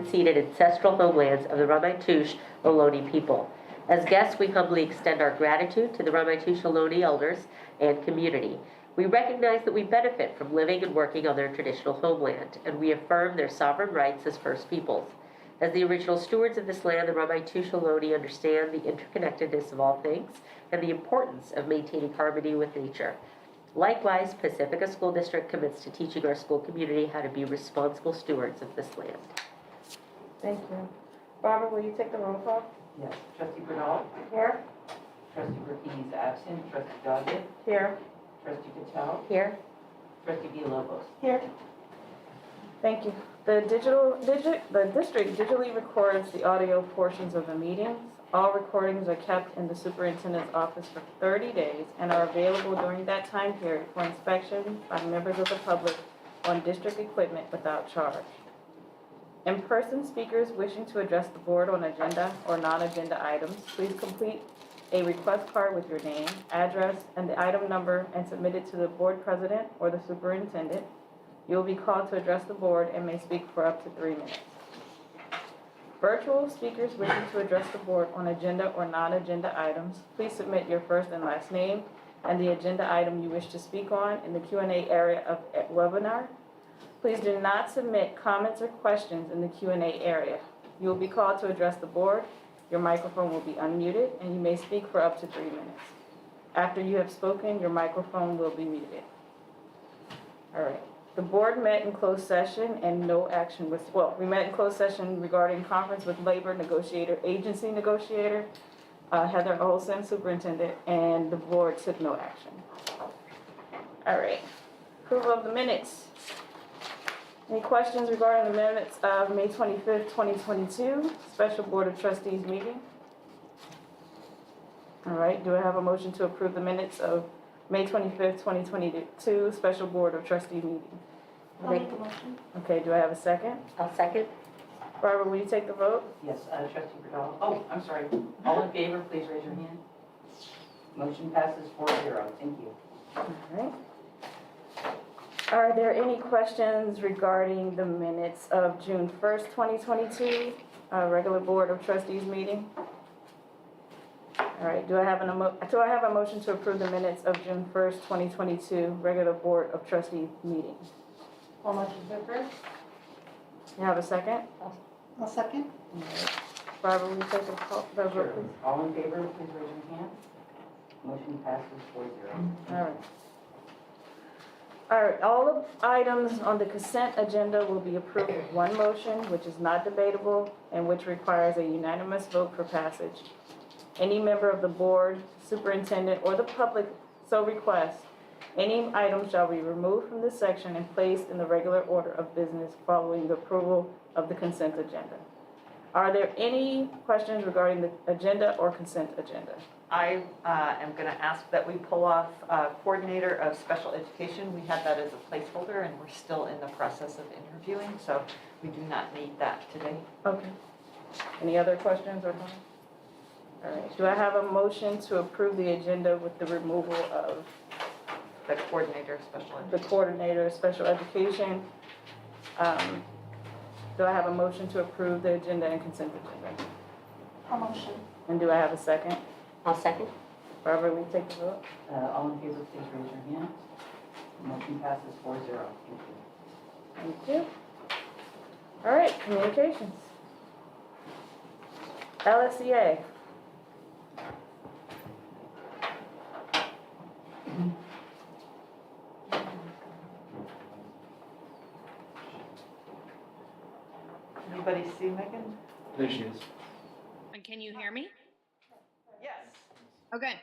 unceded ancestral homelands of the Ramaytush Ohlone people. As guests, we humbly extend our gratitude to the Ramaytush Ohlone elders and community. We recognize that we benefit from living and working on their traditional homeland, and we affirm their sovereign rights as First Peoples. As the original stewards of this land, the Ramaytush Ohlone understand the interconnectedness of all things and the importance of maintaining harmony with nature. Likewise, Pacifica School District commits to teaching our school community how to be responsible stewards of this land. Thank you. Barbara, will you take the roll call? Yes. Trustee Bernal? Here. Trustee Burkini is absent. Trustee Doggett? Here. Trustee Patel? Here. Trustee Villalobos? Here. Thank you. The district digitally records the audio portions of the meetings. All recordings are kept in the superintendent's office for 30 days and are available during that time period for inspection by members of the public on district equipment without charge. In-person speakers wishing to address the board on agenda or non-agenda items, please complete a request card with your name, address, and the item number and submit it to the board president or the superintendent. You will be called to address the board and may speak for up to 3 minutes. Virtual speakers wishing to address the board on agenda or non-agenda items, please submit your first and last name and the agenda item you wish to speak on in the Q&A area of webinar. Please do not submit comments or questions in the Q&A area. You will be called to address the board. Your microphone will be unmuted and you may speak for up to 3 minutes. After you have spoken, your microphone will be muted. All right. The board met in closed session and no action was, we met in closed session regarding conference with labor negotiator, agency negotiator, Heather Olson, superintendent, and the board took no action. All right. Approval of the minutes. Any questions regarding the minutes of May 25th, 2022, Special Board of Trustees meeting? All right. Do I have a motion to approve the minutes of May 25th, 2022, Special Board of Trustees meeting? I'll make the motion. Okay, do I have a second? I'll second. Barbara, will you take the vote? Yes. Trustee Bernal? Oh, I'm sorry. All in favor, please raise your hand. Motion passes 4-0. Thank you. All right. Are there any questions regarding the minutes of June 1st, 2022, regular Board of Trustees meeting? All right, do I have a motion to approve the minutes of June 1st, 2022, regular Board of Trustees meeting? All motions approved. You have a second? I'll second. All right. Barbara, will you take the vote, Sure. please? All in favor, please raise your hand. Motion passes 4-0. All right. All right, all of items on the consent agenda will be approved with one motion, which is not debatable and which requires a unanimous vote for passage. Any member of the board, superintendent, or the public so requests, any item shall be removed from this section and placed in the regular order of business following the approval of the consent agenda. Are there any questions regarding the agenda or consent agenda? I am going to ask that we pull off coordinator of special education. We had that as a placeholder and we're still in the process of interviewing, so we do not need that today. Okay. Any other questions or comments? All right. Do I have a motion to approve the agenda with the removal of The coordinator of special education. the coordinator of special education? Do I have a motion to approve the agenda and consent agenda? I'll motion. And do I have a second? I'll second. Barbara, will you take the vote? All in favor, please raise your hand. Motion passes 4-0. Thank you. Thank you. All right, communications. LSEA. Anybody see Megan? There she is. And can you hear me? Yes. Okay.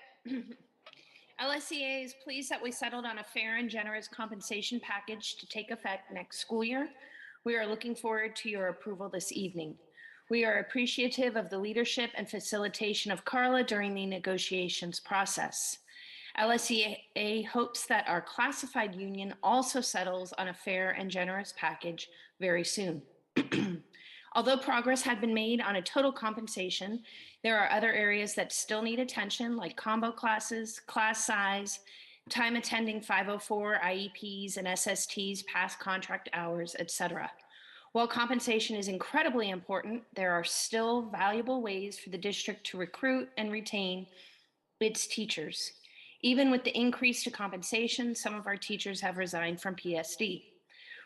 LSEA is pleased that we settled on a fair and generous compensation package to take effect next school year. We are looking forward to your approval this evening. We are appreciative of the leadership and facilitation of Carla during the negotiations process. LSEA hopes that our classified union also settles on a fair and generous package very soon. Although progress had been made on a total compensation, there are other areas that still need attention, like combo classes, class size, time attending 504 IEPs and SSTs, past contract hours, etc. While compensation is incredibly important, there are still valuable ways for the district to recruit and retain its teachers. Even with the increase to compensation, some of our teachers have resigned from PSD.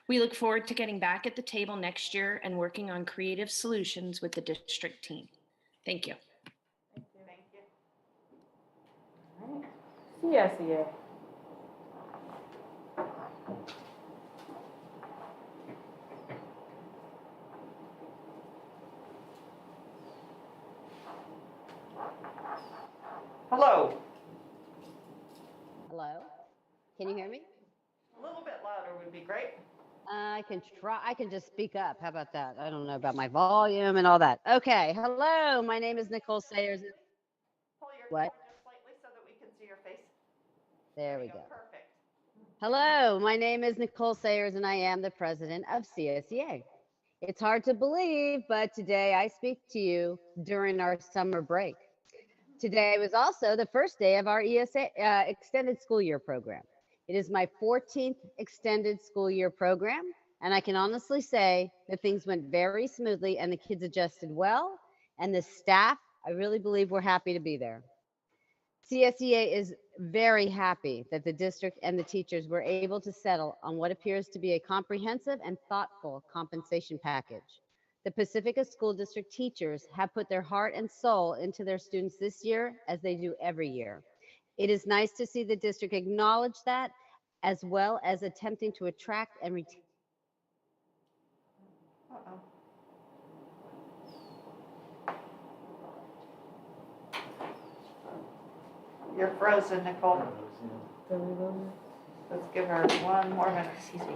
We look forward to getting back at the table next year and working on creative solutions with the district team. Thank you. Thank you. Thank you. All right. CSEA. Hello. Hello? Can you hear me? A little bit louder would be great. I can try. I can just speak up. How about that? I don't know about my volume and all that. Okay. Hello. My name is Nicole Sayers. Pull your What? pole just slightly so that we can see your face. There we you go. Perfect. Hello. My name is Nicole Sayers, and I am the president of CSEA. It's hard to believe, but today I speak to you during our summer break. Today was also the first day of our ESA extended school year program. It is my 14th extended school year program, and I can honestly say that things went very smoothly and the kids adjusted well, and the staff, I really believe we're happy to be there. CSEA is very happy that the district and the teachers were able to settle on what appears to be a comprehensive and thoughtful compensation package. The Pacifica School District teachers have put their heart and soul into their students this year, as they do every year. It is nice to see the district acknowledge that, as well as attempting to attract and retain. Uh-oh. You're frozen, Nicole. Did we lose her? Let's give her one more minute. Excuse me.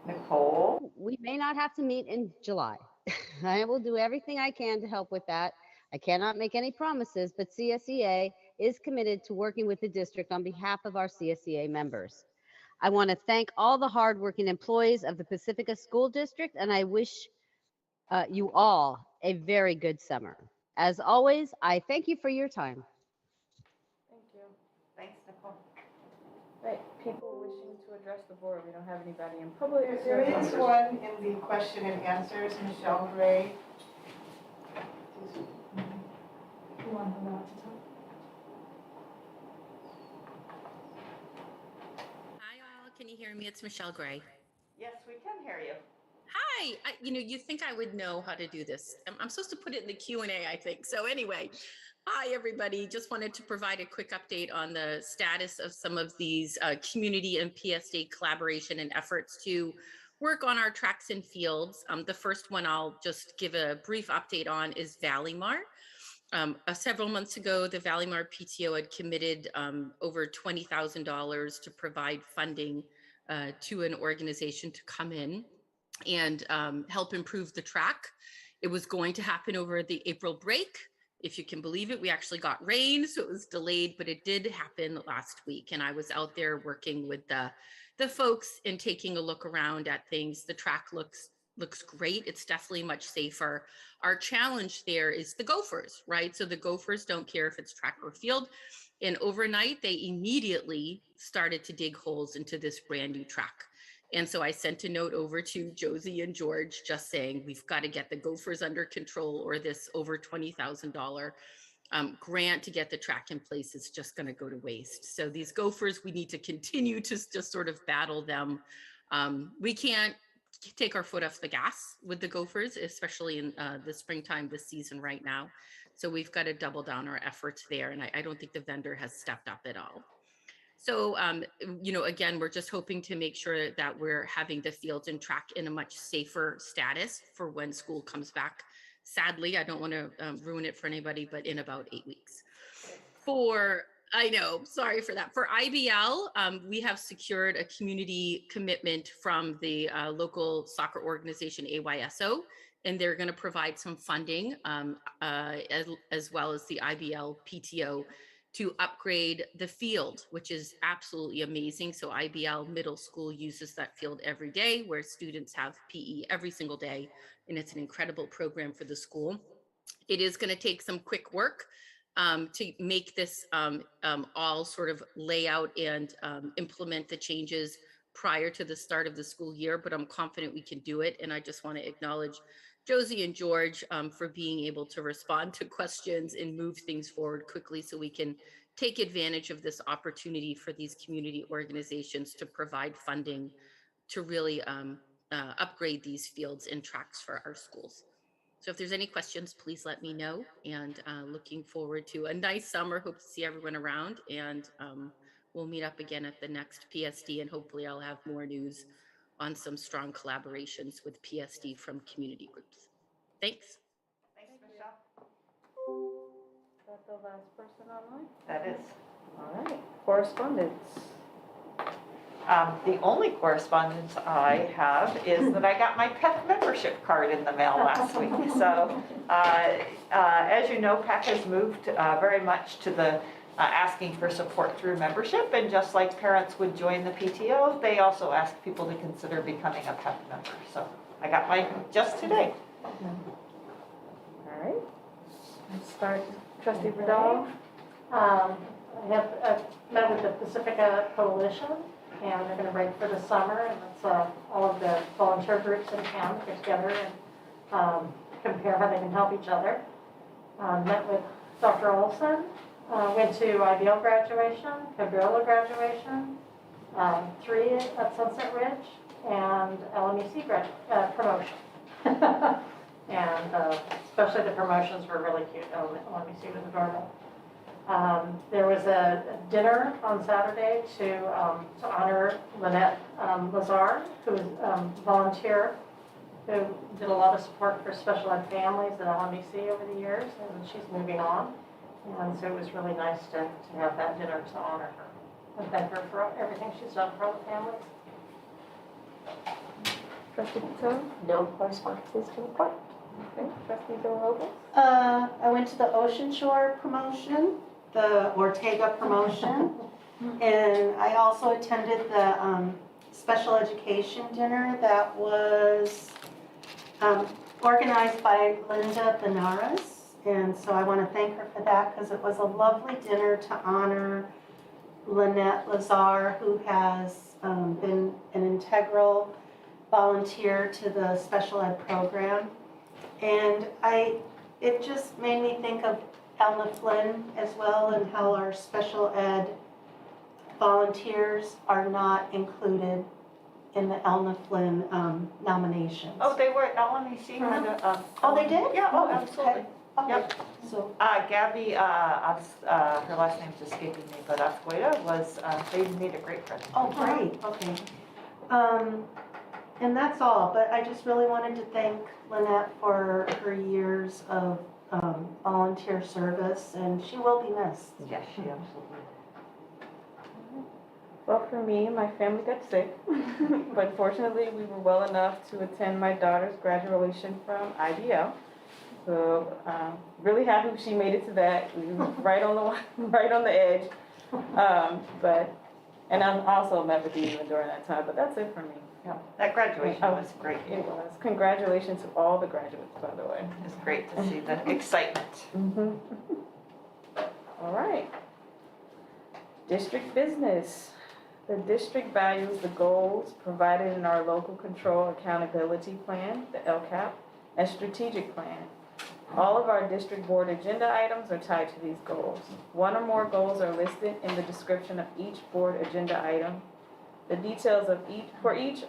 Nicole. We may not have to meet in July. I will do everything I can to help with that. I cannot make any promises, but CSEA is committed to working with the district on behalf of our CSEA members. I want to thank all the hardworking employees of the Pacifica School District, and I wish you all a very good summer. As always, I thank you for your time. Thank you. Thanks, Nicole. Right, people wishing to address the board. We don't have anybody in public. There is one in the question and answers, Michelle Gray. You want her not to talk? Hi all, can you hear me? It's Michelle Gray. Yes, we can hear you. Hi, you think I would know how to do this. I'm supposed to put it in the Q&A, I think. So anyway, hi everybody. Just wanted to provide a quick update on the status of some of these community and PSD collaboration and efforts to work on our tracks and fields. The first one I'll just give a brief update on is Valleymar. Several months ago, the Valleymar PTO had committed over $20,000 to provide funding to an organization to come in and help improve the track. It was going to happen over the April break. If you can believe it, we actually got rain, so it was delayed, but it did happen last week. And I was out there working with the folks and taking a look around at things. The track looks great. It's definitely much safer. Our challenge there is the gophers, right? So the gophers don't care if it's track or field. And overnight, they immediately started to dig holes into this brand new track. And so I sent a note over to Josie and George just saying, we've got to get the gophers under control, or this over $20,000 grant to get the track in place is just going to go to waste. So these gophers, we need to continue to just sort of battle them. We can't take our foot off the gas with the gophers, especially in the springtime this season right now. So we've got to double down our efforts there. And I don't think the vendor has stepped up at all. So, again, we're just hoping to make sure that we're having the fields and track in a much safer status for when school comes back. Sadly, I don't want to ruin it for anybody, but in about 8 weeks. I know, sorry for that. For IBL, we have secured a community commitment from the local soccer organization, AYSO, and they're going to provide some funding as well as the IBL PTO to upgrade the field, which is absolutely amazing. So IBL Middle School uses that field every day, where students have PE every single day, and it's an incredible program for the school. It is going to take some quick work to make this all sort of lay out and implement the changes prior to the start of the school year, but I'm confident we can do it. And I just want to acknowledge Josie and George for being able to respond to questions and move things forward quickly so we can take advantage of this opportunity for these community organizations to provide funding to really upgrade these fields and tracks for our schools. So if there's any questions, please let me know. And looking forward to a nice summer. Hope to see everyone around. And we'll meet up again at the next PSD. And hopefully I'll have more news on some strong collaborations with PSD from community groups. Thanks. Thanks, Michelle. Is that the last person online? That is. All right, correspondence. The only correspondence I have is that I got my PEC membership card in the mail last week. So as you know, PEC has moved very much to the asking for support through membership. And just like parents would join the PTO, they also ask people to consider becoming a PEC member. So I got mine just today. All right, let's start. Trustee Vidal. I have met with the Pacifica Coalition, and they're going to break for the summer, and it's all of the volunteer groups in town get together and compare how they can help each other. Met with Dr. Olson, went to IBL graduation, Cabrillo graduation, 3 at Sunset Ridge, and LMEC promotion. And especially the promotions were really cute. LMEC was adorable. There was a dinner on Saturday to honor Lynette Lazar, who is a volunteer who did a lot of support for special ed families at LMEC over the years, and she's moving on. And so it was really nice to have that dinner to honor her and thank her for everything she's done for all the families. Trustee Patel. No correspondences to report. Okay, Trustee Villalobos. I went to the Ocean Shore promotion, the Ortega promotion, and I also attended the special education dinner that was organized by Linda Benares. And so I want to thank her for that because it was a lovely dinner to honor Lynette Lazar, who has been an integral volunteer to the special ed program. And it just made me think of Elna Flynn as well, and how our special ed volunteers are not included in the Elna Flynn nominations. Oh, they were at LMEC? Oh, they did? Yeah, oh, Okay. absolutely. Okay. Yep. So, Gabby, her last name's escaping me, but Asqueda was, they made a great presentation. oh, great, okay. And that's all, but I just really wanted to thank Lynette for her years of volunteer service, and she will be missed. Yes, she absolutely. Well, for me, my family got sick, but fortunately, we were well enough to attend my daughter's graduation from IBL. So, really happy she made it to that. We were right on the edge. And I also met with you even during that time. But that's it for me. Yeah, that graduation was great. It was. Congratulations to all the graduates, by the way. It's great to see the excitement. All right. District business. The district values the goals provided in our local control accountability plan, the LCAP, and strategic plan. All of our district board agenda items are tied to these goals. One or more goals are listed in the description of each board agenda item. The details for each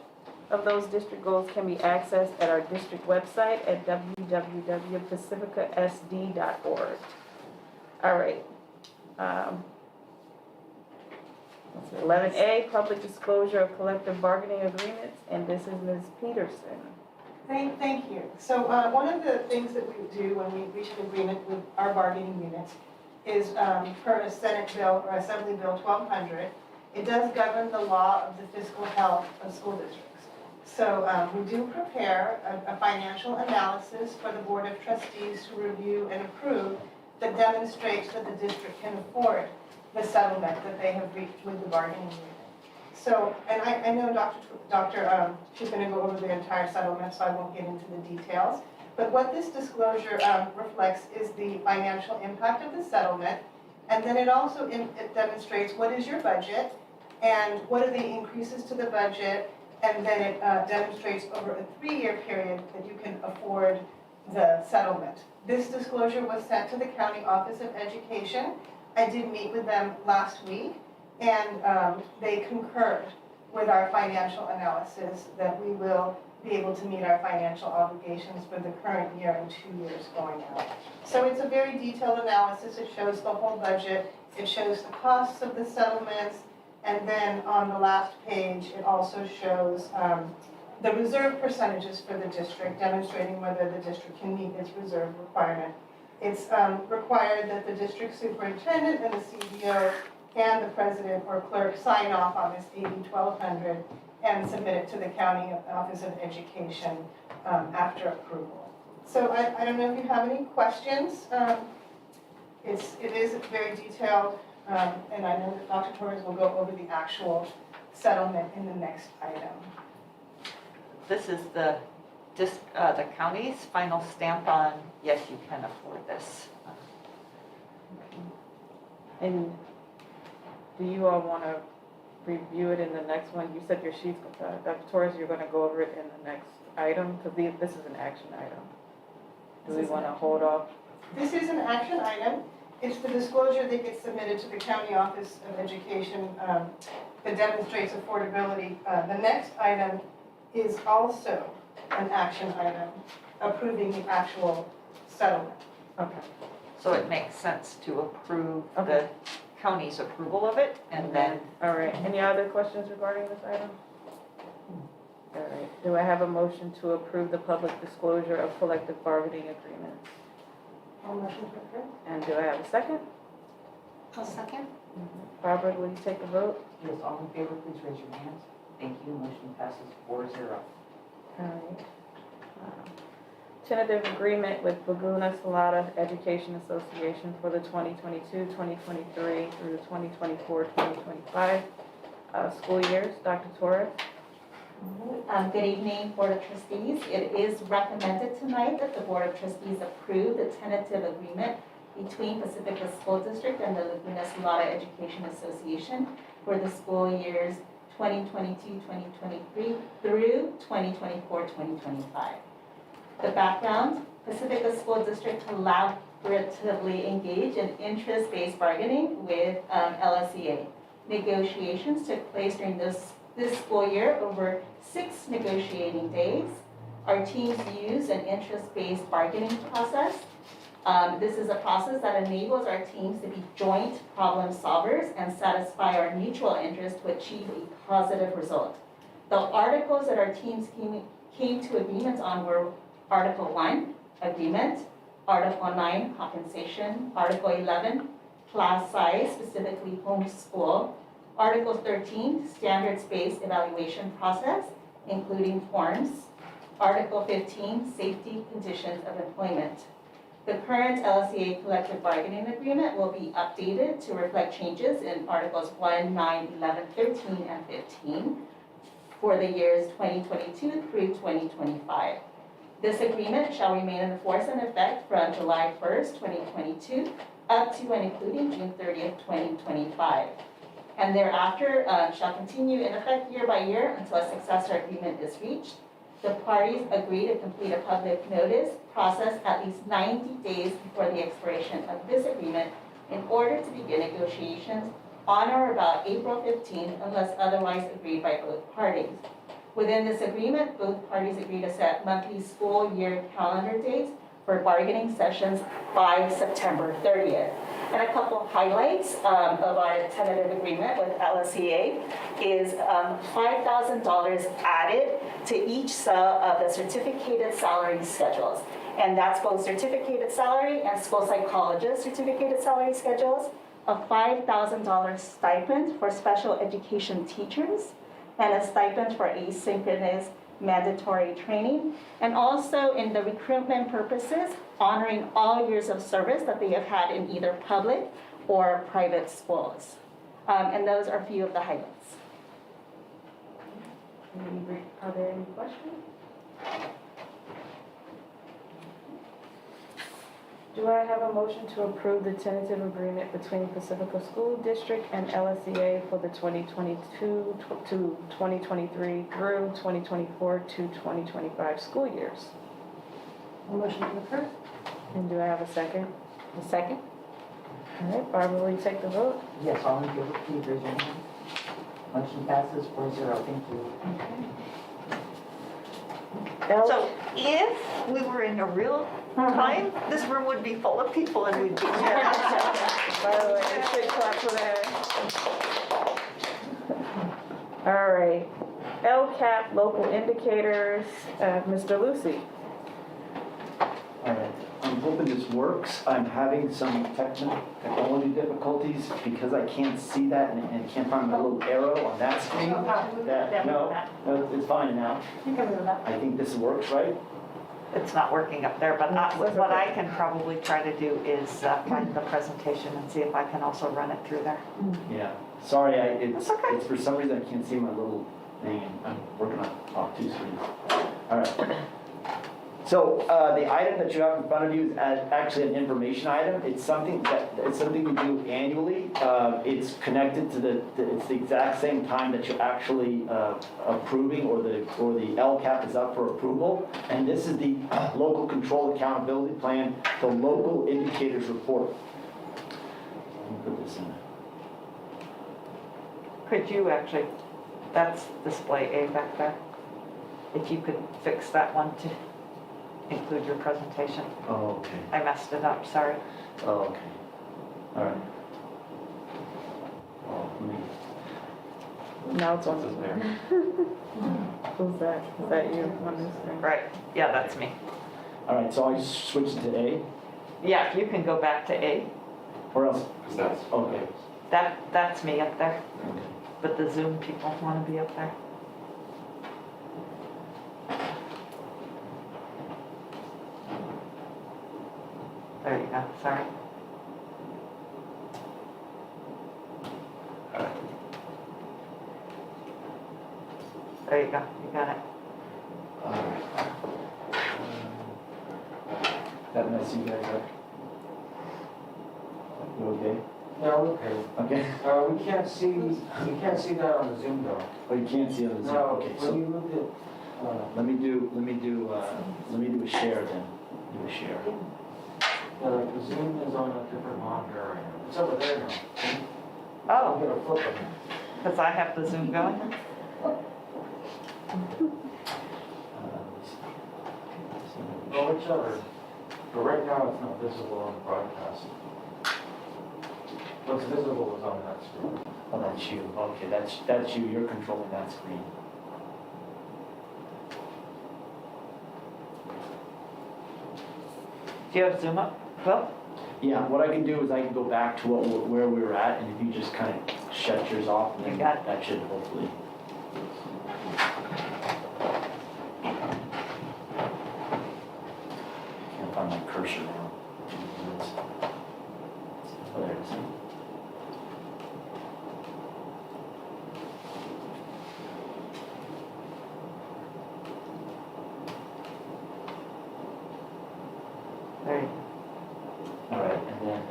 of those district goals can be accessed at our district website at www.pacificasd.org. All right. 11A, public disclosure of collective bargaining agreements, and this is Ms. Peterson. Thank you. So one of the things that we do when we reach an agreement with our bargaining units is per a Senate bill or Assembly Bill 1200, it does govern the law of the fiscal health of school districts. So we do prepare a financial analysis for the Board of Trustees to review and approve that demonstrates that the district can afford the settlement that they have reached with the bargaining unit. So, and I know she's going to go over the entire settlement, so I won't get into the details. But what this disclosure reflects is the financial impact of the settlement, and then it also it demonstrates what is your budget, and what are the increases to the budget, and then it demonstrates over a 3-year period that you can afford the settlement. This disclosure was sent to the County Office of Education. I did meet with them last week, and they concurred with our financial analysis that we will be able to meet our financial obligations for the current year and 2 years going out. So it's a very detailed analysis. It shows the whole budget. It shows the costs of the settlements. And then on the last page, it also shows the reserve percentages for the district, demonstrating whether the district can meet its reserve requirement. It's required that the district superintendent and the CBO and the president or clerk sign off on this AB 1200 and submit it to the County Office of Education after approval. So I don't know if you have any questions. It is very detailed, and I know that Dr. Torres will go over the actual settlement in the next item. This is the county's final stamp on, yes, you can afford this. And do you all want to review it in the next one? You said your sheets, Dr. Torres, you're going to go over it in the next item, because this is an action item. Do we want to hold off? This is an action item. It's the disclosure that gets submitted to the County Office of Education that demonstrates affordability. The next item is also an action item, approving the actual settlement. Okay. So it makes sense to approve the Okay. county's approval of it, and then All right. Any other questions regarding this item? All right. Do I have a motion to approve the public disclosure of collective bargaining agreements? All motion to approve? And do I have a second? I'll second. Barbara, will you take a vote? Yes, all in favor, please raise your hands. Thank you. Motion passes 4-0. All right. Tentative agreement with Laguna Salada Education Association for the 2022-2023 through the 2024-2025 school years. Dr. Torres? Good evening, Board of Trustees. It is recommended tonight that the Board of Trustees approve the tentative agreement between Pacifica School District and the Laguna Salada Education Association for the school years 2022-2023 through 2024-2025. The background: Pacifica School District collaboratively engaged in interest-based bargaining with LSEA. Negotiations took place during this school year over 6 negotiating days. Our teams use an interest-based bargaining process. This is a process that enables our teams to be joint problem solvers and satisfy our mutual interest to achieve a positive result. The articles that our teams came to agreements on were Article 1, Agreement, Article 9, Compensation, Article 11, Class Size, specifically homeschool, Article 13, Standards-Based Evaluation Process, including forms, Article 15, Safety Conditions of Employment. The current LSEA collective bargaining agreement will be updated to reflect changes in Articles 1, 9, 11, 13, and 15 for the years 2022 through 2025. This agreement shall remain in force and effect from July 1st, 2022, up to and including June 30th, 2025. And thereafter shall continue in effect year by year until a successor agreement is reached. The parties agree to complete a public notice process at least 90 days before the expiration of this agreement in order to begin negotiations on or about April 15th unless otherwise agreed by both parties. Within this agreement, both parties agree to set monthly school year calendar dates for bargaining sessions by September 30th. And a couple of highlights of our tentative agreement with LSEA is $5,000 added to each cell of the certificated salary schedules. And that's both certificated salary and school psychologist certificated salary schedules, a $5,000 stipend for special education teachers, and a stipend for asynchronous mandatory training, and also in the recruitment purposes, honoring all years of service that they have had in either public or private schools. And those are a few of the highlights. Are there any questions? Do I have a motion to approve the tentative agreement between Pacifica School District and LSEA for the 2022 to 2023 through 2024 to 2025 school years? Motion to approve? And do I have a second? A second? All right, Barbara, will you take the vote? Yes, all in favor, please raise your hand. Motion passes 4-0. Thank you. So if we were in a real time, this room would be full of people and we'd be here. By the way, a big clap for that. All right, LCAP local indicators, Mr. Lucy. All right, I'm hoping this works. I'm having some technology difficulties because I can't see that and can't find my little arrow on that screen. No, it's fine now. You can move that. I think this works, right? It's not working up there, but what I can probably try to do is find the presentation and see if I can also run it through there. Yeah. Sorry, it's That's okay. it's for some reason I can't see my little thing. And I'm working on two screens. All right. So the item that you have in front of you is actually an information item. It's something we do annually. It's connected to it's the exact same time that you're actually approving or the LCAP is up for approval. And this is the local control accountability plan, the local indicators report. Let me put this in. Could you actually, that's display A back there. If you could fix that one to include your presentation. Oh, okay. I messed it up, sorry. Oh, okay. All right. Oh, let me. Now it's on the Who's that? Is that you on this screen? Right, yeah, that's me. All right, so I switched to A, Yeah, you can go back to A. or else? Okay. That's me up there, Okay. but the Zoom people want to be up there. There you go, sorry. There you go, you got it. All right. That mess you guys up? You okay? Yeah, okay. Okay. We can't see that on the Zoom though. Oh, you can't see on the Zoom? No, Okay, when so you look at, let me do a share then. Do a share. yeah, like the Zoom is on a different monitor right now. It's over there now. I'm Oh, gonna flip it. because I have the Zoom going? Let me see. Oh, whichever. But right now, it's not visible on the broadcast. What's visible is on that screen. Oh, that's you. Okay, that's you. You're controlling that screen. Do you have Zoom up, Will? Yeah, what I can do is I can go back to where we were at, and if you just kind of shut yours off, then You got it. that should hopefully. Can't find my cursor now. Oh, there it is. There you go. All right, and then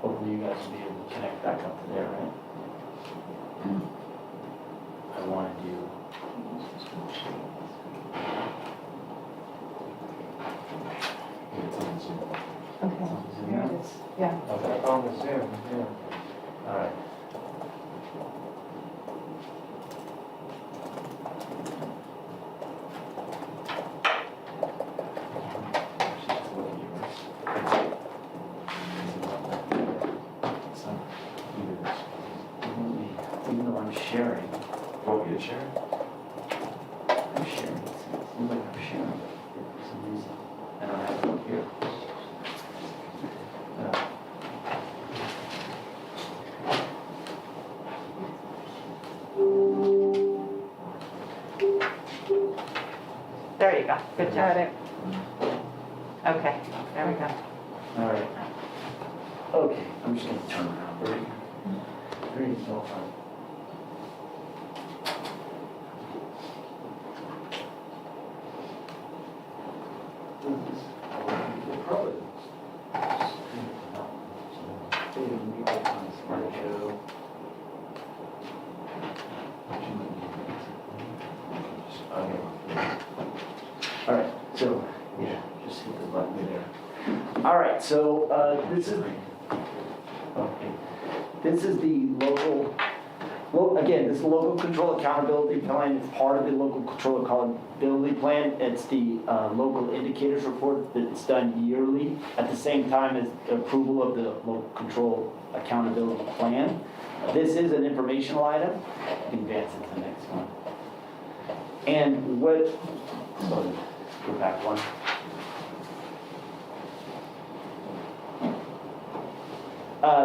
hopefully you guys will be able to connect back up to there, right? I want to do. Okay, here it is. Yeah. Okay, on the Zoom, yeah. All right. Even though I'm sharing, Want me to share? I'm sharing. It seems like I'm sharing, but for some reason I don't have it up here. There you go, good Got job. it. Okay, there we go. All right. Okay, I'm just gonna turn around. There you go. Okay. All right, so, yeah, just hit the button there. All right, so this is, okay, this is the local, well, again, this is the local control accountability plan. It's part of the local control accountability plan. It's the local indicators report that's done yearly at the same time as approval of the local control accountability plan. This is an informational item. You can advance it to the next one. And what, go back one.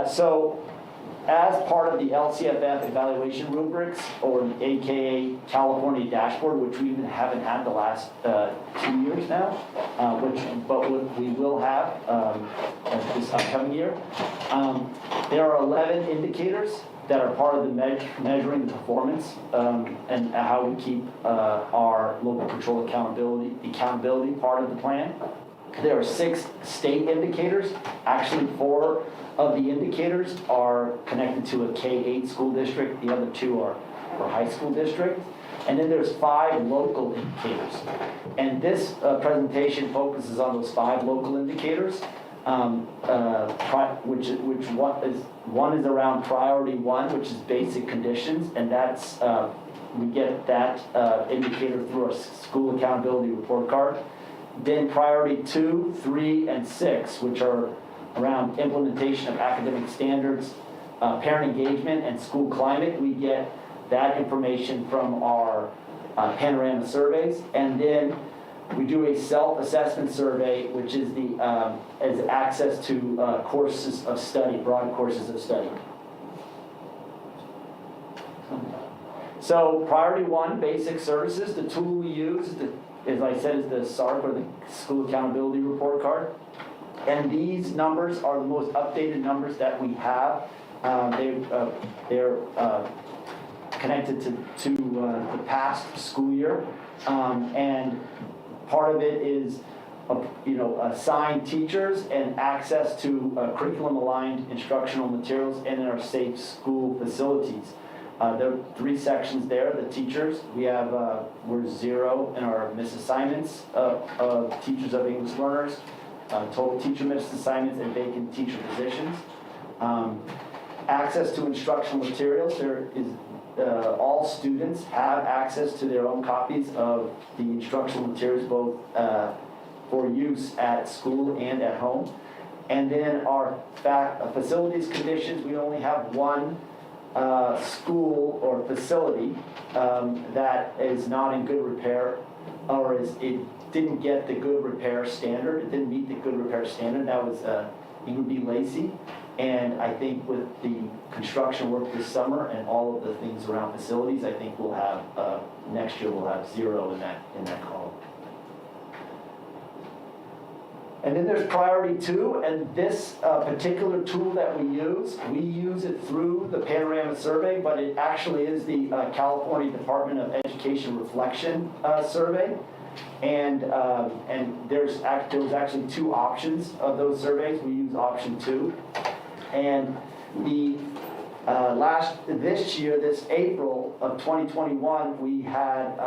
So as part of the LCFF evaluation rubrics, or AKA California dashboard, which we haven't had the last 2 years now, but we will have this upcoming year. There are 11 indicators that are part of the measuring the performance and how we keep our local control accountability part of the plan. There are 6 state indicators. Actually, 4 of the indicators are connected to a K-8 school district. The other 2 are for high school district. And then there's 5 local indicators. And this presentation focuses on those 5 local indicators, which one is around priority 1, which is basic conditions, and that's we get that indicator through our school accountability report card. Then priority 2, 3, and 6, which are around implementation of academic standards, parent engagement, and school climate. We get that information from our panorama surveys. And then we do a self-assessment survey, which is as access to courses of study, broad courses of study. So priority 1, basic services. The tool we use is as I said, is the SARC, or the School Accountability Report Card. And these numbers are the most updated numbers that we have. They're connected to the past school year. And part of it is assigned teachers and access to curriculum-aligned instructional materials and in our safe school facilities. There are 3 sections there. The teachers, we're 0 in our missed assignments of teachers of English learners, total teacher missed assignments, and vacant teacher positions. Access to instructional materials. There is all students have access to their own copies of the instructional materials, both for use at school and at home. And then our facilities conditions. We only have 1 school or facility that is not in good repair, or it didn't get the good repair standard. It didn't meet the good repair standard. That was Ingram B. Lacey. And I think with the construction work this summer and all of the things around facilities, I think we'll have next year we'll have 0 in that column. And then there's priority 2, and this particular tool that we use it through the Panorama survey, but it actually is the California Department of Education Reflection survey. And there was actually 2 options of those surveys. We use option 2. And this April of 2021, we had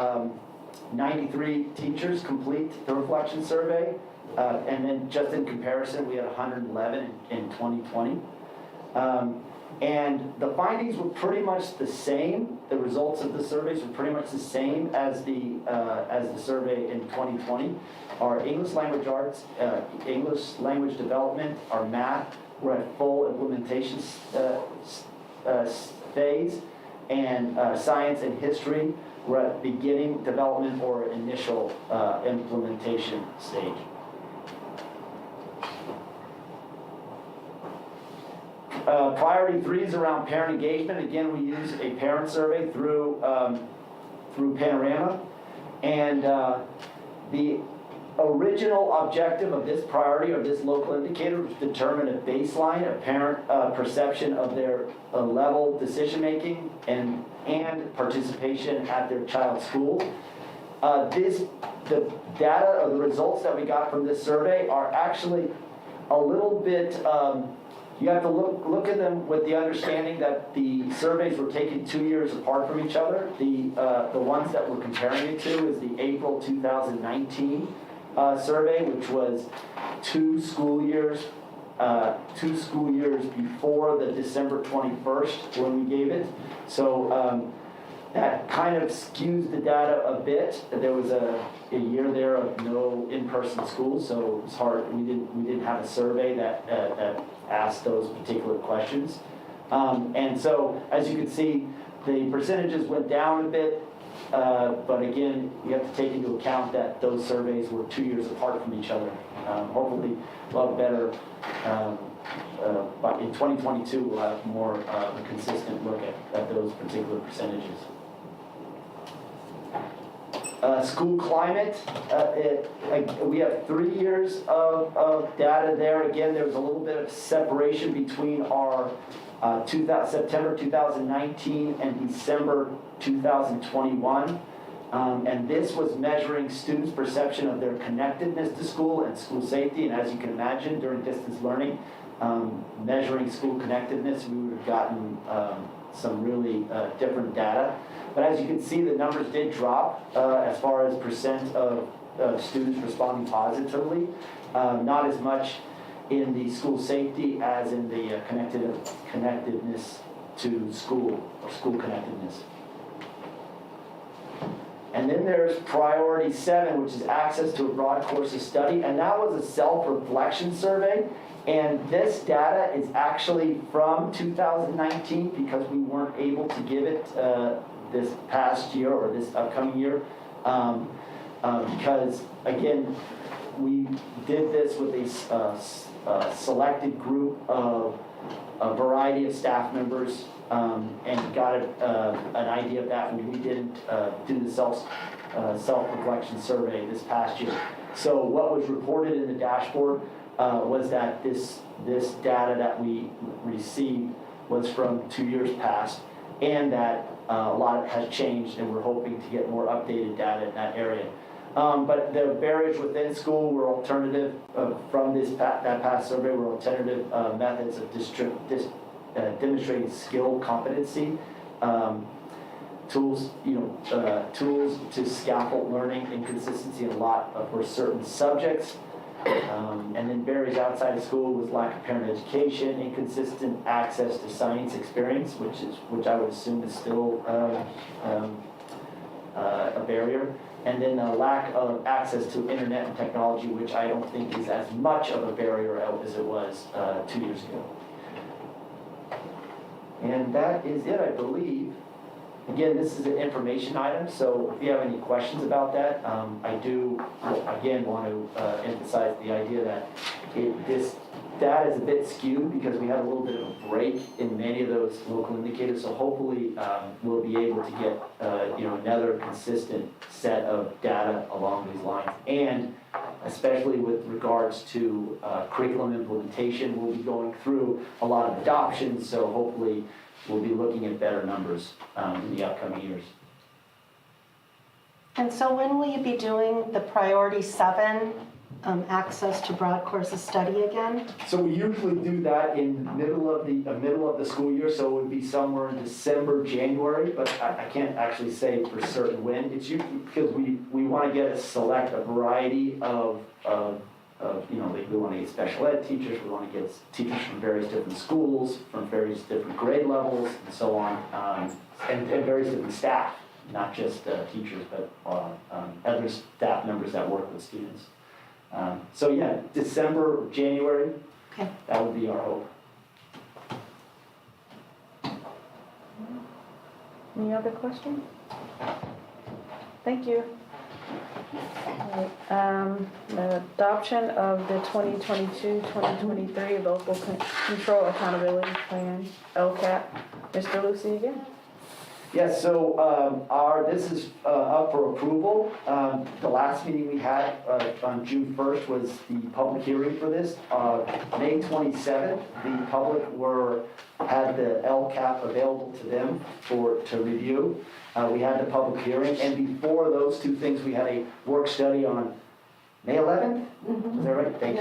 93 teachers complete the reflection survey. And then just in comparison, we had 111 in 2020. And the findings were pretty much the same. The results of the surveys were pretty much the same as the survey in 2020. Our English language arts, English language development, our math, we're at full implementation phase. And science and history, we're at beginning development or initial implementation stage. Priority 3 is around parent engagement. Again, we use a parent survey through Panorama. And the original objective of this priority, or this local indicator, was to determine a baseline of parent perception of their level decision-making and participation at their child's school. The data or the results that we got from this survey are actually a little bit You have to look at them with the understanding that the surveys were taken 2 years apart from each other. The ones that we're comparing it to is the April 2019 survey, which was 2 school years before the December 21st when we gave it. So that kind of skews the data a bit. There was a year there of no in-person school, so it was hard. We didn't have a survey that asked those particular questions. And so, as you can see, the percentages went down a bit, but again, you have to take into account that those surveys were 2 years apart from each other. Hopefully, we'll have better, but in 2022, we'll have more of a consistent look at those particular percentages. School climate, we have 3 years of data there. Again, there was a little bit of separation between our September 2019 and December 2021. And this was measuring students' perception of their connectedness to school and school safety. And as you can imagine, during distance learning, measuring school connectedness, we would have gotten some really different data. But as you can see, the numbers did drop as far as percent of students responding positively. Not as much in the school safety as in the connectedness to school, or school connectedness. And then there's priority 7, which is access to a broad course of study. And that was a self-reflection survey. And this data is actually from 2019 because we weren't able to give it this past year or this upcoming year. Because, again, we did this with a selected group of a variety of staff members and got an idea of that when we didn't do the self-reflection survey this past year. So what was reported in the dashboard was that this data that we received was from 2 years past, and that a lot has changed, and we're hoping to get more updated data in that area. But the barriers within school were alternative from that past survey were alternative methods of demonstrating skill competency, tools to scaffold learning, inconsistency in a lot for certain subjects. And then barriers outside of school was lack of parent education, inconsistent access to science experience, which I would assume is still a barrier. And then a lack of access to internet and technology, which I don't think is as much of a barrier as it was 2 years ago. And that is it, I believe. Again, this is an information item, so if you have any questions about that, I do, again, want to emphasize the idea that this data is a bit skewed because we had a little bit of a break in many of those local indicators, so hopefully we'll be able to get another consistent set of data along these lines. And especially with regards to curriculum implementation, we'll be going through a lot of adoptions, so hopefully we'll be looking at better numbers in the upcoming years. And so when will you be doing the priority 7, access to broad course of study again? So we usually do that in middle of the school year, so it would be somewhere in December, January, but I can't actually say for certain when. It's usually because we want to select a variety of we want to get special ed teachers, we want to get teachers from various different schools, from various different grade levels, and so on, and various different staff, not just teachers, but other staff members that work with students. So yeah, December or January, okay. That would be our hope. Any other questions? Thank you. All right, the adoption of the 2022-2023 Local Control Accountability Plan, LCAP. Mr. Lucy again. Yes, so this is up for approval. The last meeting we had on June 1st was the public hearing for this. May 27th, the public had the LCAP available to them to review. We had the public hearing, and before those two things, we had a work study on May 11th. Mm-hmm. Is that right? Thank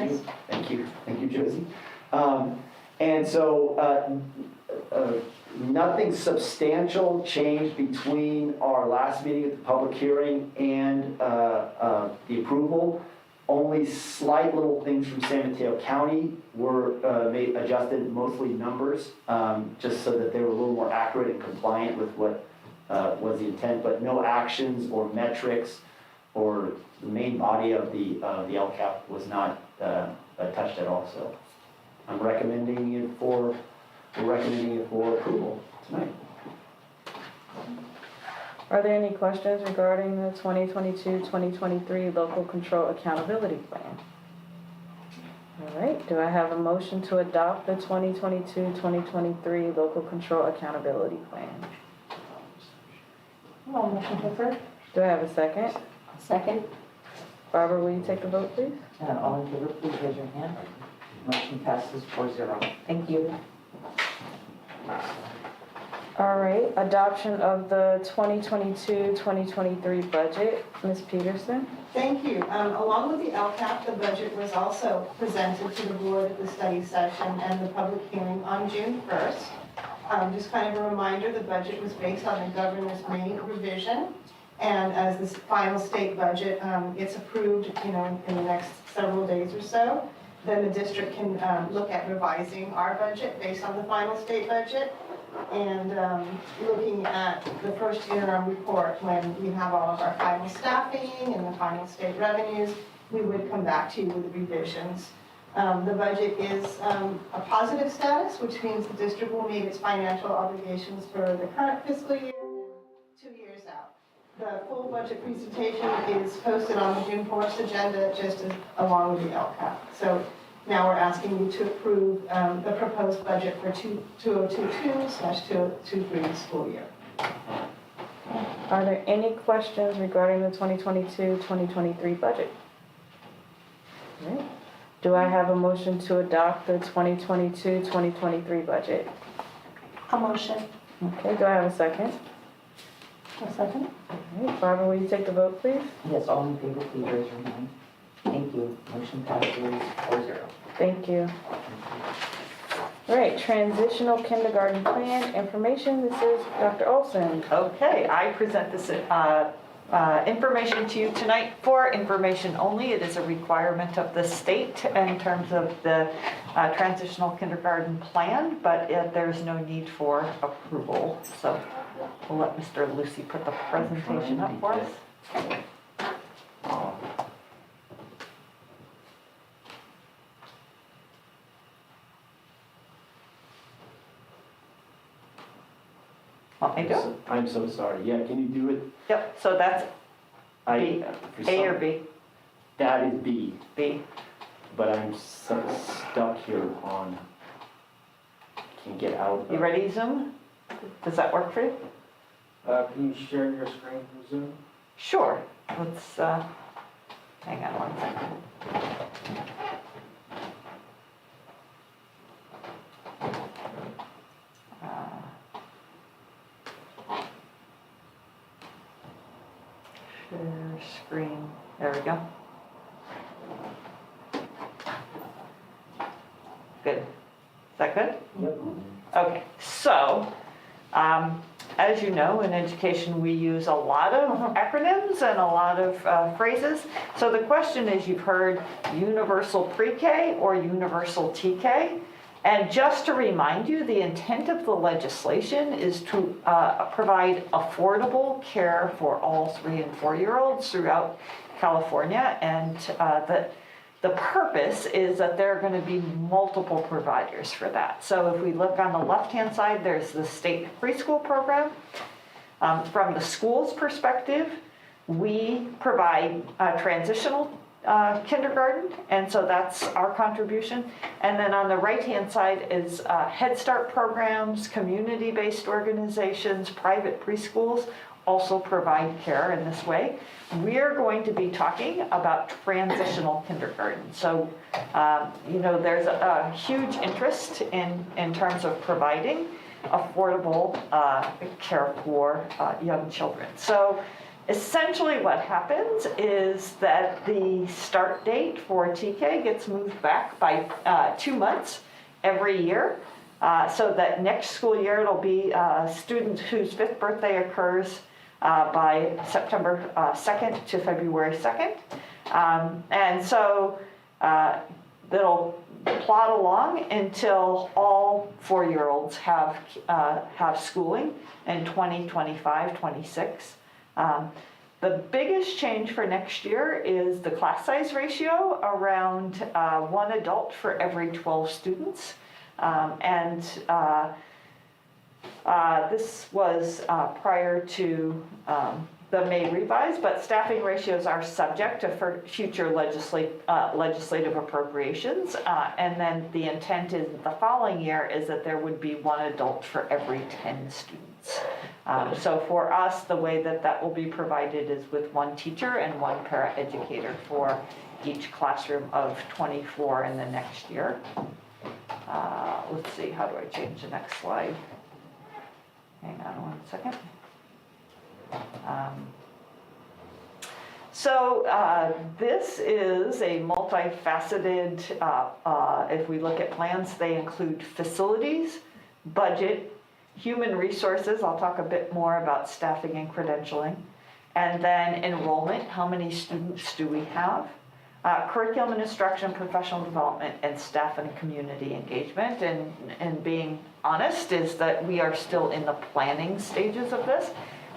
you. Thank you, Josie. And so, nothing substantial changed between our last meeting at the public hearing and the approval. Only slight little things from San Mateo County were adjusted, mostly numbers, just so that they were a little more accurate and compliant with what was the intent, but no actions or metrics or the main body of the LCAP was not touched at all. So I'm recommending it for approval tonight. Are there any questions regarding the 2022-2023 Local Control Accountability Plan? All right, do I have a motion to adopt the 2022-2023 Local Control Accountability Plan? Motion to approve. Do I have a second? Second? Barbara, will you take the vote, please? All in favor, please raise your hand. Motion passes 4-0. Thank you. All right, adoption of the 2022-2023 budget. Ms. Peterson? Thank you. Along with the LCAP, the budget was also presented to the board at the study session and the public hearing on June 1st. Just kind of a reminder, the budget was based on the governor's May revision. And as this final state budget gets approved, in the next several days or so, then the district can look at revising our budget based on the final state budget. And looking at the first interim report, when we have all of our final staffing and the final state revenues, we would come back to you with revisions. The budget is a positive status, which means the district will meet its financial obligations for the current fiscal year, 2 years out. The full budget presentation is posted on the June 4th agenda, just along with the LCAP. So now we're asking you to approve the proposed budget for 2022/2023 school year. Are there any questions regarding the 2022-2023 budget? All right. Do I have a motion to adopt the 2022-2023 budget? A motion. Okay, do I have a second? A second. All right, Barbara, will you take the vote, please? Yes, all in favor, please raise your hand. Thank you. Motion passes 4-0. Thank you. All right, transitional kindergarten plan information. This is Dr. Olson. Okay, I present this information to you tonight for information only. It is a requirement of the state in terms of the transitional kindergarten plan, but there's no need for approval. So we'll let Mr. Lucy put the presentation up for us. Want me to do it? I'm so sorry. Yeah, can you do it? Yep, so that's B. For A or some- B? That is B, B. but I'm stuck here on, can't get out. You ready, Zoom? Does that work for you? Can you share your screen through Zoom? Sure. Let's, hang on one second. Share screen. There we go. Good. Is that good? Yep. Okay, so, as you know, in education, we use a lot of acronyms and a lot of phrases. So the question is, you've heard universal pre-K or universal TK. And just to remind you, the intent of the legislation is to provide affordable care for all 3- and 4-year-olds throughout California. And the purpose is that there are going to be multiple providers for that. So if we look on the left-hand side, there's the state preschool program. From the school's perspective, we provide transitional kindergarten, and so that's our contribution. And then on the right-hand side is Head Start programs, community-based organizations, private preschools also provide care in this way. We're going to be talking about transitional kindergarten. So, there's a huge interest in terms of providing affordable care for young children. So essentially what happens is that the start date for TK gets moved back by 2 months, every year. So that next school year, it'll be students whose 5th birthday occurs by September 2nd to February 2nd. And so they'll plod along until all 4-year-olds have schooling in 2025, 26. The biggest change for next year is the class size ratio, around 1 adult for every 12 students. This was prior to the May revise, but staffing ratios are subject to future legislative appropriations. And then the intent is the following year is that there would be 1 adult for every 10 students. So for us, the way that will be provided is with 1 teacher and 1 paraeducator for each classroom of 24 in the next year. Let's see, how do I change the next slide? Hang on 1 second. This is a multifaceted, if we look at plans, they include facilities, budget, human resources, I'll talk a bit more about staffing and credentialing, and then enrollment, how many students do we have? Curriculum and instruction, professional development, and staff and community engagement. And being honest is that we are still in the planning stages of this.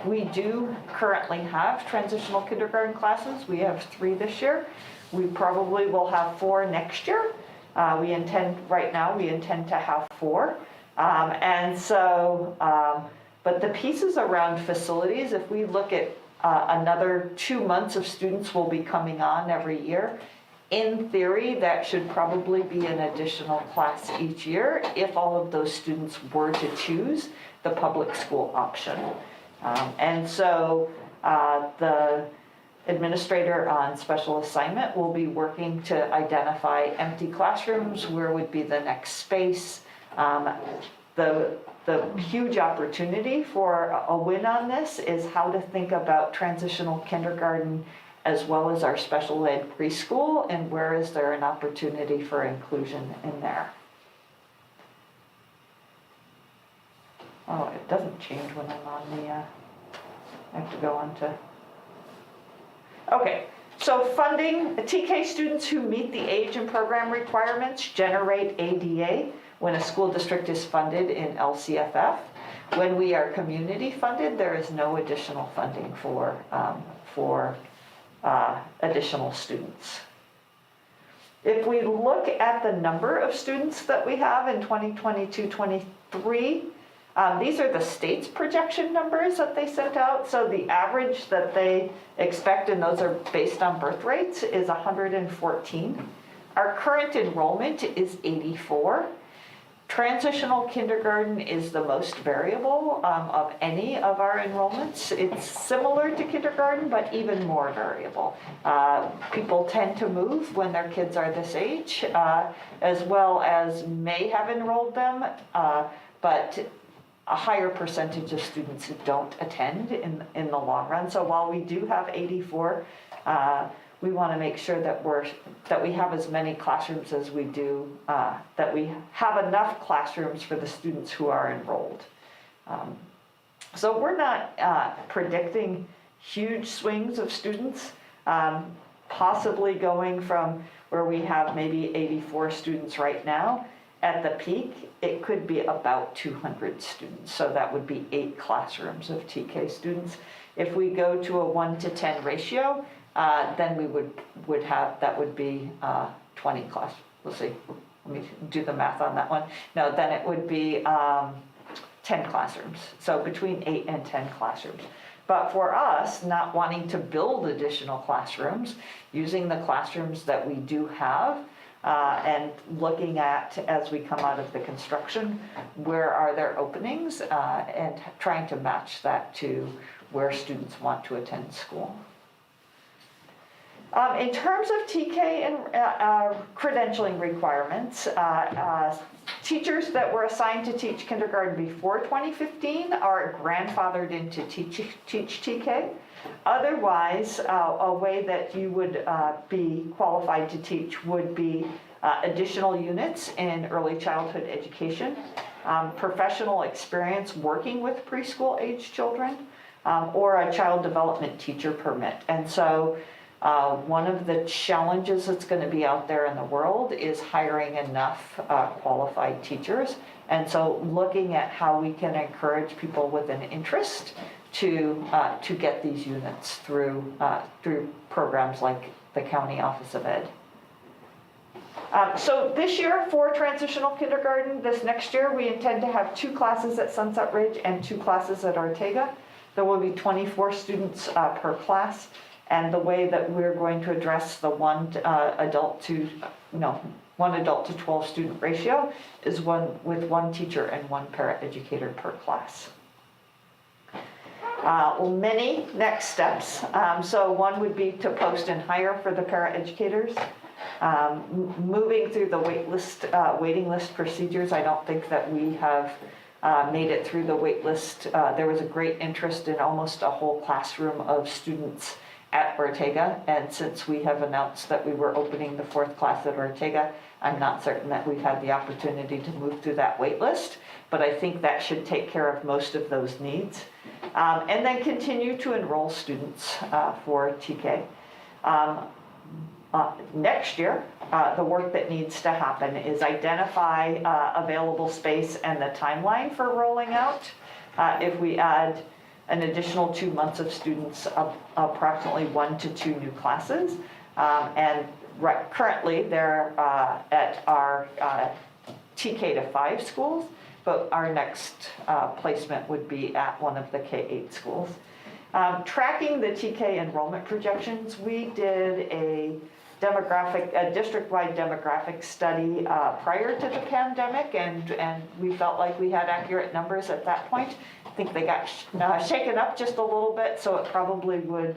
We do currently have transitional kindergarten classes. We have 3 this year. We probably will have 4 next year. Right now we intend to have 4. But the pieces around facilities, if we look at another 2 months of students will be coming on every year. In theory, that should probably be an additional class each year if all of those students were to choose the public school option. The administrator on special assignment will be working to identify empty classrooms, where would be the next space. The huge opportunity for a win on this is how to think about transitional kindergarten as well as our special ed preschool, and where is there an opportunity for inclusion in there. Oh, it doesn't change when I'm on the, I have to go on to. Okay, so funding, TK students who meet the age and program requirements generate ADA when a school district is funded in LCFF. When we are community funded, there is no additional funding for additional students. If we look at the number of students that we have in 2022-23, these are the state's projection numbers that they sent out. So the average that they expect, and those are based on birth rates, is 114. Our current enrollment is 84. Transitional kindergarten is the most variable of any of our enrollments. It's similar to kindergarten, but even more variable. People tend to move when their kids are this age, as well as may have enrolled them, but a higher percentage of students don't attend in the long run. So while we do have 84, we want to make sure that we have as many classrooms as we do, that we have enough classrooms for the students who are enrolled. So we're not predicting huge swings of students, possibly going from where we have maybe 84 students right now. At the peak, it could be about 200 students. So that would be 8 classrooms of TK students. If we go to a 1-to-10 ratio, then we would have, that would be 20 class. We'll see. Let me do the math on that one. No, then it would be 10 classrooms. So between 8 and 10 classrooms. But for us, not wanting to build additional classrooms, using the classrooms that we do have, and looking at, as we come out of the construction, where are there openings, and trying to match that to where students want to attend school. In terms of TK and credentialing requirements, teachers that were assigned to teach kindergarten before 2015 are grandfathered in to teach TK. Otherwise, a way that you would be qualified to teach would be additional units in early childhood education, professional experience working with preschool age children, or a child development teacher permit. And so one of the challenges that's going to be out there in the world is hiring enough qualified teachers. And so looking at how we can encourage people with an interest to get these units through programs like the County Office of Ed. So this year for transitional kindergarten, this next year, we intend to have 2 classes at Sunset Ridge and 2 classes at Ortega. There will be 24 students per class. And the way that we're going to address the one adult to 12 student ratio is with 1 teacher and 1 paraeducator per class. Many next steps. So one would be to post and hire for the paraeducators. Moving through the waiting list procedures, I don't think that we have made it through the wait list. There was a great interest in almost a whole classroom of students at Ortega, and since we have announced that we were opening the 4th class at Ortega, I'm not certain that we've had the opportunity to move through that wait list, but I think that should take care of most of those needs. And then continue to enroll students for TK. Next year, the work that needs to happen is identify available space and the timeline for rolling out. If we add an additional 2 months of students, approximately 1 to 2 new classes. And currently they're at our TK to 5 schools, but our next placement would be at one of the K-8 schools. Tracking the TK enrollment projections, we did a district-wide demographic study prior to the pandemic, and we felt like we had accurate numbers at that point. I think they got shaken up just a little bit, so it probably would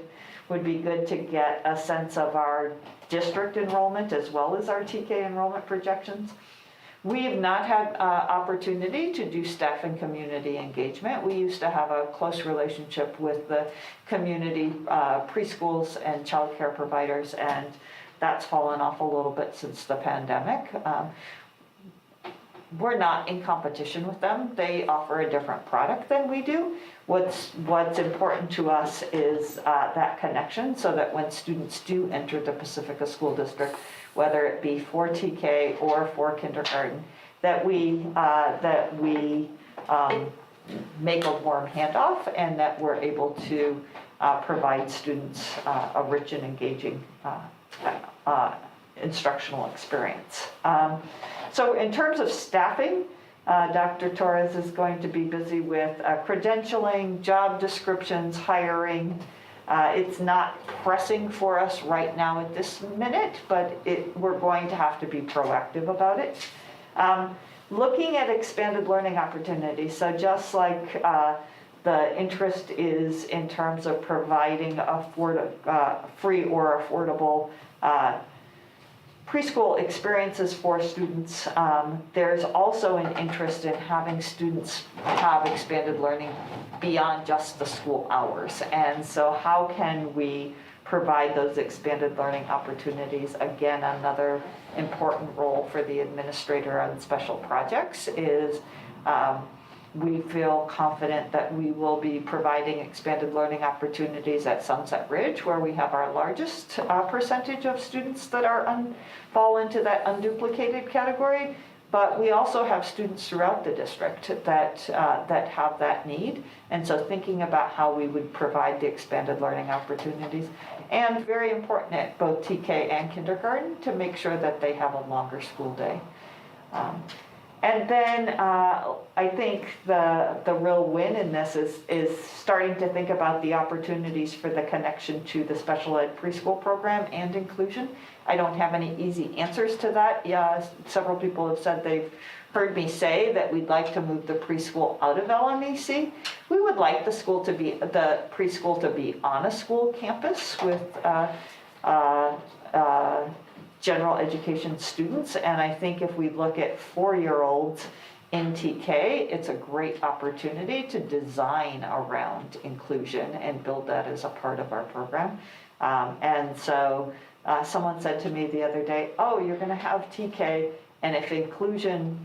be good to get a sense of our district enrollment as well as our TK enrollment projections. We have not had opportunity to do staff and community engagement. We used to have a close relationship with the community preschools and childcare providers, and that's fallen off a little bit since the pandemic. We're not in competition with them. They offer a different product than we do. What's important to us is that connection, so that when students do enter the Pacifica School District, whether it be for TK or for kindergarten, that we make a warm handoff and that we're able to provide students a rich and engaging instructional experience. So in terms of staffing, Dr. Torres is going to be busy with credentialing, job descriptions, hiring. It's not pressing for us right now at this minute, but we're going to have to be proactive about it. Looking at expanded learning opportunities, so just like the interest is in terms of providing free or affordable preschool experiences for students, there's also an interest in having students have expanded learning beyond just the school hours. And so how can we provide those expanded learning opportunities? Again, another important role for the administrator on special projects is we feel confident that we will be providing expanded learning opportunities at Sunset Ridge, where we have our largest percentage of students that fall into that unduplicated category. But we also have students throughout the district that have that need. And so thinking about how we would provide the expanded learning opportunities, and very important at both TK and kindergarten, to make sure that they have a longer school day. And then I think the real win in this is starting to think about the opportunities for the connection to the special ed preschool program and inclusion. I don't have any easy answers to that. Yeah, several people have said they've heard me say that we'd like to move the preschool out of LMEC. We would like the preschool to be on a school campus with general education students, and I think if we look at 4-year-olds in TK, it's a great opportunity to design around inclusion and build that as a part of our program. And so someone said to me the other day, oh, you're going to have TK, and if inclusion's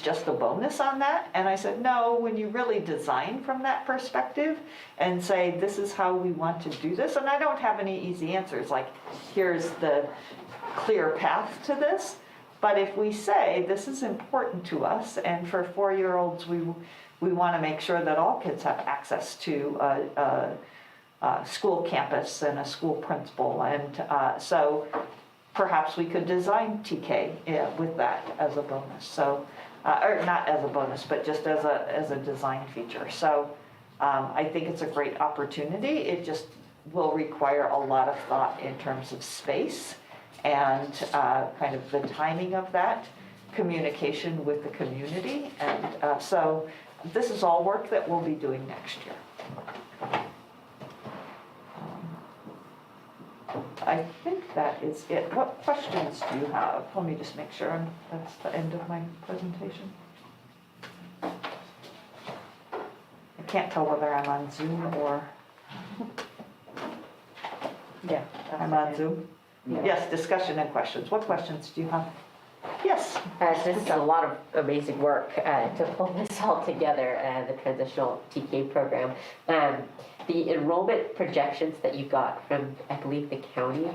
just a bonus on that? And I said, no, when you really design from that perspective and say, this is how we want to do this, and I don't have any easy answers, like, here's the clear path to this, but if we say, this is important to us, and for 4-year-olds, we want to make sure that all kids have access to a school campus and a school principal, and so perhaps we could design TK with that as a bonus. So, or not as a bonus, but just as a design feature. So, I think it's a great opportunity. It just will require a lot of thought in terms of space and kind of the timing of that, communication with the community, and so this is all work that we'll be doing next year. I think that is it. What questions do you have? Let me just make sure that's the end of my presentation. I can't tell whether I'm on Zoom or Yeah. I'm on Zoom. Yes, discussion and questions. What questions do you have? Yes. This is a lot of amazing work to pull this all together, the transitional TK program. The enrollment projections that you got from, I believe, the county,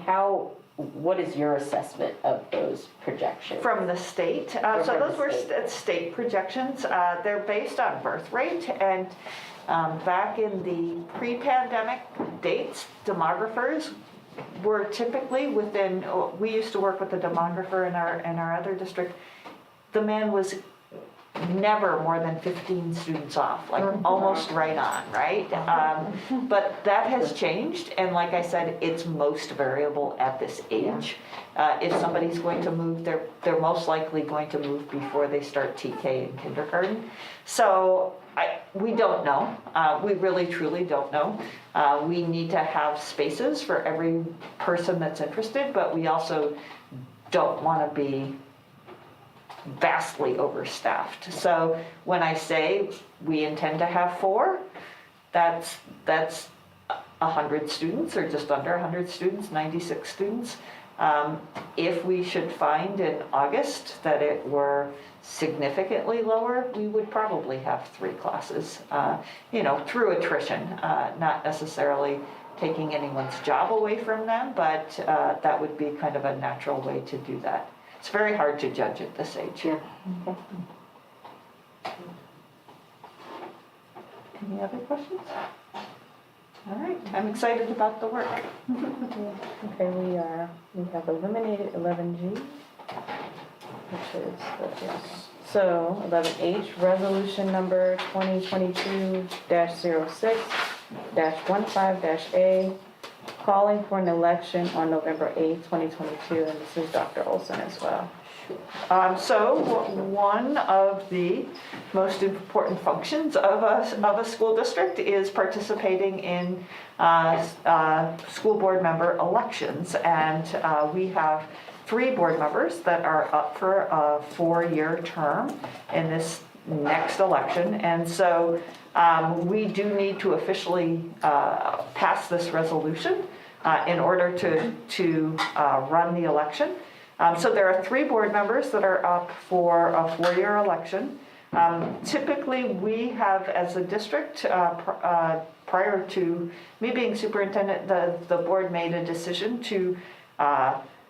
what is your assessment of those projections? From the state. So from those the were state. state projections. They're based on birth rate, and back in the pre-pandemic dates, demographers were typically within, we used to work with a demographer in our other district. The man was never more than 15 students off, like almost right on, right? But that has changed, and like I said, it's most variable at this age. If somebody's going to move, they're most likely going to move before they start TK in kindergarten. So we don't know. We really truly don't know. We need to have spaces for every person that's interested, but we also don't want to be vastly overstaffed. So when I say we intend to have 4, that's 100 students, or just under 100 students, 96 students. If we should find in August that it were significantly lower, we would probably have 3 classes, through attrition, not necessarily taking anyone's job away from them, but that would be kind of a natural way to do that. It's very hard to judge at this age. Yeah. Okay. Any other questions? All right, I'm excited about the work. Okay, we have eliminated 11G, which is, yes. So 11H, resolution number 2022-06-15-A, calling for an election on November 8th, 2022, and this is Dr. Olson as well. So one of the most important functions of a school district is participating in school board member elections. And we have 3 board members that are up for a 4-year term in this next election. And so we do need to officially pass this resolution in order to run the election. So there are 3 board members that are up for a 4-year election. Typically, we have, as a district, prior to me being superintendent, the board made a decision to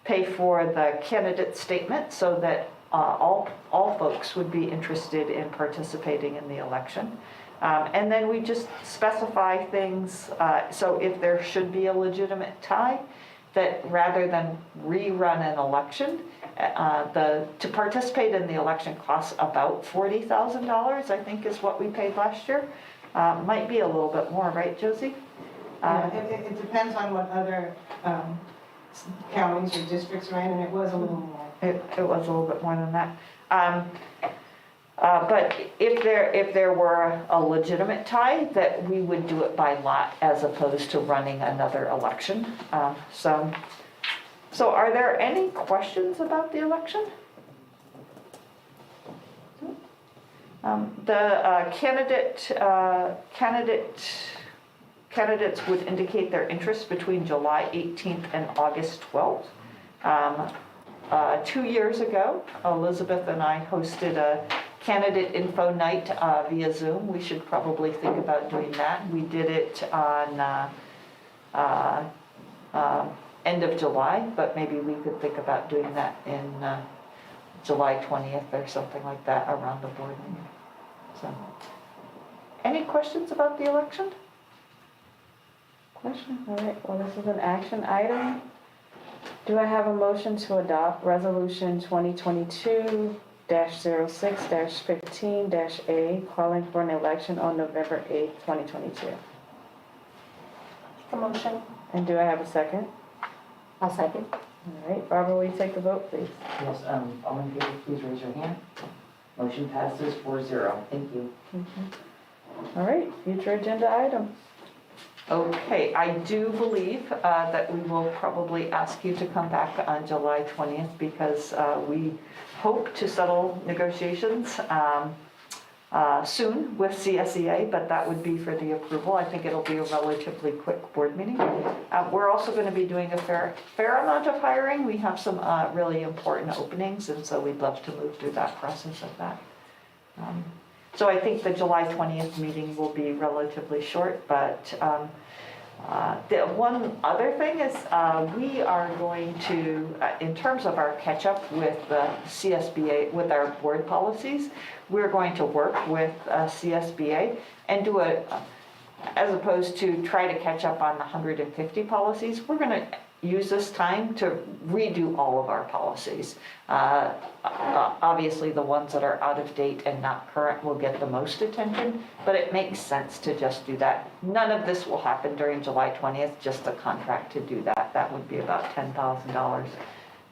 pay for the candidate statement so that all folks would be interested in participating in the election. And then we just specify things, so if there should be a legitimate tie, that rather than rerun an election, to participate in the election costs about $40,000, I think is what we paid last year. Might be a little bit more, right, Josie? Yeah, it depends on what other counties or districts are in, and it was a little more. It was a little bit more than that. But if there were a legitimate tie, that we would do it by lot as opposed to running another election. So are there any questions about the election? candidates would indicate their interest between July 18th and August 12th. 2 years ago, Elizabeth and I hosted a candidate info night via Zoom. We should probably think about doing that. We did it on end of July, but maybe we could think about doing that in July 20th or something like that around the board meeting. So, any questions about the election? Question? All right, well, this is an action item. Do I have a motion to adopt Resolution 2022-06-15-A, calling for an election on November 8th, 2022? Make a motion. And do I have a second? I'll second. All right, Barbara, will you take the vote, please? Yes, all in favor, please raise your hand. Motion passes 4-0. Thank you. All right, future agenda items. Okay, I do believe that we will probably ask you to come back on July 20th because we hope to settle negotiations soon with CSEA, but that would be for the approval. I think it'll be a relatively quick board meeting. We're also going to be doing a fair amount of hiring. We have some really important openings, and so we'd love to move through that process of that. So I think the July 20th meeting will be relatively short, but the one other thing is we are going to, in terms of our catch-up with the CSBA, with our board policies, we're going to work with CSBA and do as opposed to try to catch up on the 150 policies, we're going to use this time to redo all of our policies. Obviously, the ones that are out of date and not current will get the most attention, but it makes sense to just do that. None of this will happen during July 20th, just a contract to do that. That would be about $10,000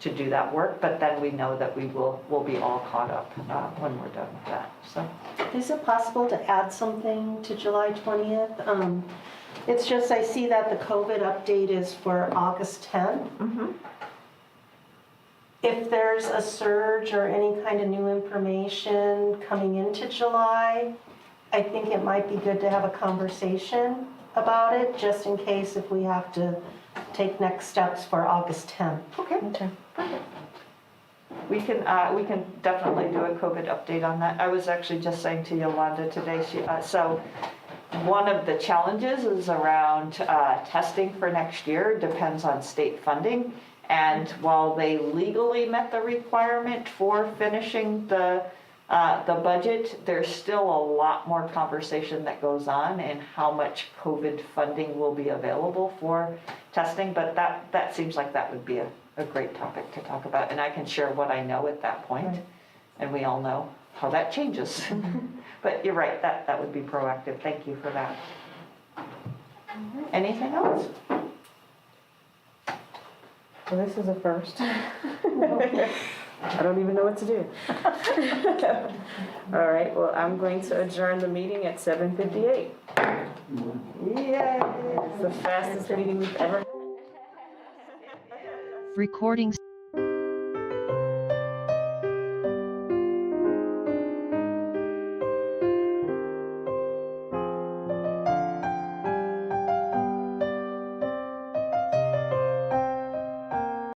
to do that work, but then we know that we'll be all caught up when we're done with that. So, Is it possible to add something to July 20th? It's just I see that the COVID update is for August 10th. If there's a surge or any kind of new information coming into July, I think it might be good to have a conversation about it, just in case if we have to take next steps for August 10th. okay. Perfect. We can definitely do a COVID update on that. I was actually just saying to Yolanda today, so one of the challenges is around testing for next year, depends on state funding. And while they legally met the requirement for finishing the budget, there's still a lot more conversation that goes on and how much COVID funding will be available for testing. But that seems like that would be a great topic to talk about. And I can share what I know at that point. Right. And we all know how that changes. But you're right, that would be proactive. Thank you for that. Anything else? Well, this is a first. I don't even know what to do. All right, well, I'm going to adjourn the meeting at 7:58. Yay! It's the fastest meeting we've ever had. Recordings